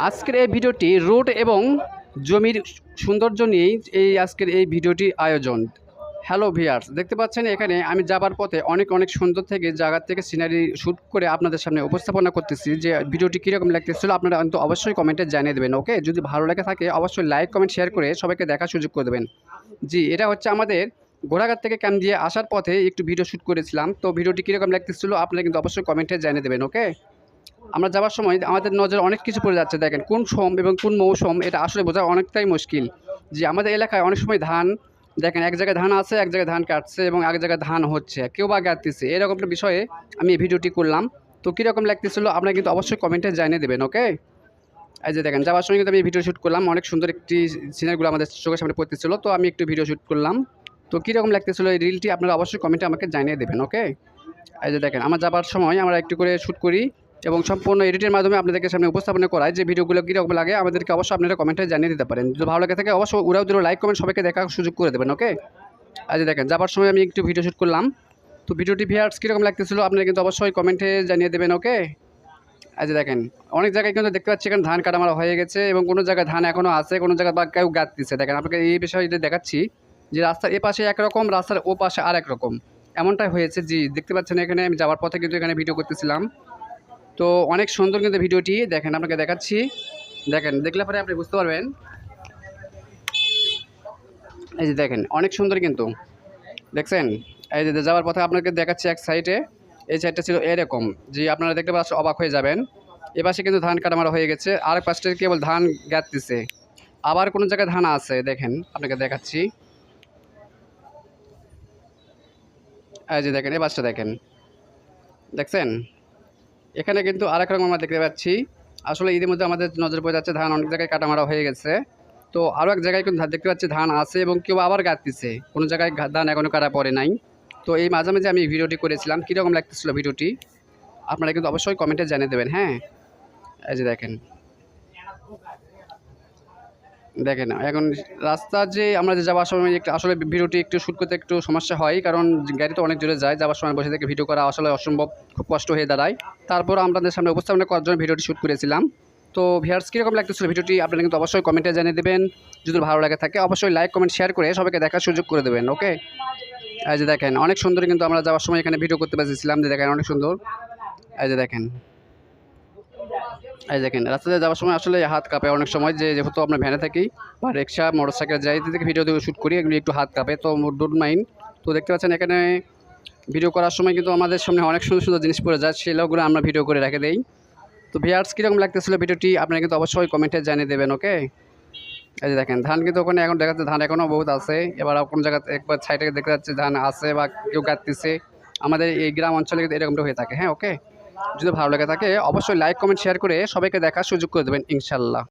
আজকের এই ভিডিওটি রোড এবং জমির সৌন্দর্য নিয়েই আজকের এই ভিডিওটির আয়োজন। হ্যালো ভিউয়ার্স, দেখতে পাচ্ছেন এখানে আমি যাবার পথে অনেক সুন্দর থেকে জায়গা থেকে সিনারি শ্যুট করে আপনাদের সামনে উপস্থাপনা করতেছি। যে ভিডিওটি কীরকম লাগতেছিল আপনারা কিন্তু অবশ্যই কমেন্টে জানিয়ে দেবেন। ওকে, যদি ভালো লাগে থাকে অবশ্যই লাইক কমেন্ট শেয়ার করে সবাইকে দেখার সুযোগ করে দেবেন। জি, এটা হচ্ছে আমাদের ঘোড়াঘাট থেকে ক্যাম্প দিয়ে আসার পথে একটু ভিডিও শ্যুট করেছিলাম। তো ভিডিওটি কীরকম লাগতেছিল আপনারা কিন্তু অবশ্যই কমেন্টে জানিয়ে দেবেন। ওকে, আমরা যাওয়ার সময় আমাদের নজরে অনেক কিছু পড়ে যাচ্ছে। দেখেন কোন সোম এবং কোন মৌসুম এটা আসলে বোঝা অনেকটাই মুশকিল। যে আমাদের এলাকায় অনেক সময় ধান দেখেন এক জায়গায় ধান আছে, এক জায়গায় ধান কাটছে এবং এক জায়গায় ধান হচ্ছে, কেউ বা গাঁততেছে, এরকম একটা বিষয়ে আমি এই ভিডিওটি করলাম। তো কীরকম লাগতেছিল আপনারা কিন্তু অবশ্যই কমেন্টে জানিয়ে দেবেন। ওকে, এই যে দেখেন যাওয়ার সময় কিন্তু আমি ভিডিও শ্যুট করলাম, অনেক সুন্দর একটি সিনারিগুলো আমাদের চোখের সামনে পড়তেছিল। তো আমি একটু ভিডিও শ্যুট করলাম। তো কীরকম লাগতেছিল এই রিলটি আপনারা অবশ্যই কমেন্টে আমাকে জানিয়ে দেবেন। ওকে, এই যে দেখেন আমার যাবার সময় আমরা একটু করে শ্যুট করি এবং সম্পূর্ণ এডিটের মাধ্যমে আপনাদেরকে সামনে উপস্থাপনা করায়। যে ভিডিওগুলো কীরকম লাগে আমাদেরকে অবশ্যই আপনারা কমেন্টে জানিয়ে দিতে পারেন। যদি ভালো লাগে থাকে অবশ্যই উড়াও দিলেও লাইক কমেন্ট সবাইকে দেখার সুযোগ করে দেবেন। ওকে, এই যে দেখেন যাবার সময় আমি একটু ভিডিও শ্যুট করলাম। তো ভিডিওটি ভিউয়ার্স কীরকম লাগতেছিল আপনারা কিন্তু অবশ্যই কমেন্টে জানিয়ে দেবেন। ওকে, এই যে দেখেন অনেক জায়গায় কিন্তু দেখতে পাচ্ছি এখানে ধান কাটা মারা হয়ে গেছে এবং কোনো জায়গায় ধান এখনও আছে, কোনো জায়গায় বা কেউ গাঁততেছে। দেখেন আপনাকে এই বিষয়টা দেখাচ্ছি যে রাস্তার এ পাশে একরকম, রাস্তার ও পাশে আর একরকম, এমনটাই হয়েছে। জি, দেখতে পাচ্ছেন এখানে আমি যাওয়ার পথে কিন্তু এখানে ভিডিও করতেছিলাম। তো অনেক সুন্দর কিন্তু ভিডিওটি দেখেন আপনাকে দেখাচ্ছি। দেখেন দেখলে পরে আপনি বুঝতে পারবেন। এই যে দেখেন অনেক সুন্দর কিন্তু দেখছেন। এই যে যাওয়ার পথে আপনাকে দেখাচ্ছি এক সাইডে, এই সাইডটা ছিল এরকম যে আপনারা দেখতে পাচ্ছেন অবাক হয়ে যাবেন। এপাশে কিন্তু ধান কাটামারা হয়ে গেছে, আর এক পাশে কেবল ধান গাঁততেছে, আবার কোনো জায়গায় ধান আছে। দেখেন আপনাকে দেখাচ্ছি, এই যে দেখেন এই পাশটা দেখেন, দেখছেন এখানে কিন্তু আরেক রকম আমরা দেখতে পাচ্ছি। আসলে ঈদের মধ্যে আমাদের নজর পড়ে যাচ্ছে ধান অনেক জায়গায় কাটামারা হয়ে গেছে। তো আরও এক জায়গায় কিন্তু দেখতে পাচ্ছি ধান আছে এবং কেউ আবার গাঁততেছে, কোনো জায়গায় ধান এখনও কাটা পড়ে নাই। তো এই মাঝামাঝি আমি ভিডিওটি করেছিলাম, কীরকম লাগতেছিল ভিডিওটি আপনারা কিন্তু অবশ্যই কমেন্টে জানিয়ে দেবেন। হ্যাঁ, এই যে দেখেন দেখেন এখন রাস্তা যে আমরা যে যাওয়ার সময় একটু আসলে ভিডিওটি একটু শ্যুট করতে একটু সমস্যা হয়, কারণ গাড়ি তো অনেক জোরে যায়, যাওয়ার সময় বসে থেকে ভিডিও করা আসলে অসম্ভব, খুব কষ্ট হয়ে দাঁড়ায়। তারপর আমাদের সামনে উপস্থাপনা করার জন্য ভিডিওটি শ্যুট করেছিলাম। তো ভিউয়ার্স কীরকম লাগতেছিল ভিডিওটি আপনারা কিন্তু অবশ্যই কমেন্টে জানিয়ে দেবেন। যদি ভালো লাগে থাকে অবশ্যই লাইক কমেন্ট শেয়ার করে সবাইকে দেখার সুযোগ করে দেবেন। ওকে, এই যে দেখেন অনেক সুন্দর কিন্তু আমরা যাওয়ার সময় এখানে ভিডিও করতে পেরেছিলাম। যে দেখেন অনেক সুন্দর, এই যে দেখেন, এই দেখেন রাস্তাতে যাওয়ার সময় আসলে হাত কাঁপে অনেক সময়, যেহেতু আমরা ভ্যানে থাকি বা রিক্সা মোটরসাইকেল যাই থেকে ভিডিও শ্যুট করি, এগুলি একটু হাত কাঁপে, তো ডোন্ট মাইন্ড। তো দেখতে পাচ্ছেন এখানে ভিডিও করার সময় কিন্তু আমাদের সামনে অনেক সুন্দর সুন্দর জিনিস পড়ে যায়, সেগুলো আমরা ভিডিও করে রেখে দেই। তো ভিউয়ার্স কীরকম লাগতেছিল ভিডিওটি আপনারা কিন্তু অবশ্যই কমেন্টে জানিয়ে দেবেন। ওকে, এই যে দেখেন ধান কিন্তু ওখানে এখন দেখা যাচ্ছে ধান এখনও বহুত আছে, এবার কোনো জায়গাতে একবার সাইডে দেখা যাচ্ছে ধান আছে বা কেউ গাঁততেছে। আমাদের এই গ্রাম অঞ্চলে কিন্তু এরকমটা হয়ে থাকে। হ্যাঁ, ওকে, যদি ভালো লাগে থাকে অবশ্যই লাইক কমেন্ট শেয়ার করে সবাইকে দেখার সুযোগ করে দেবেন ইনশাল্লাহ।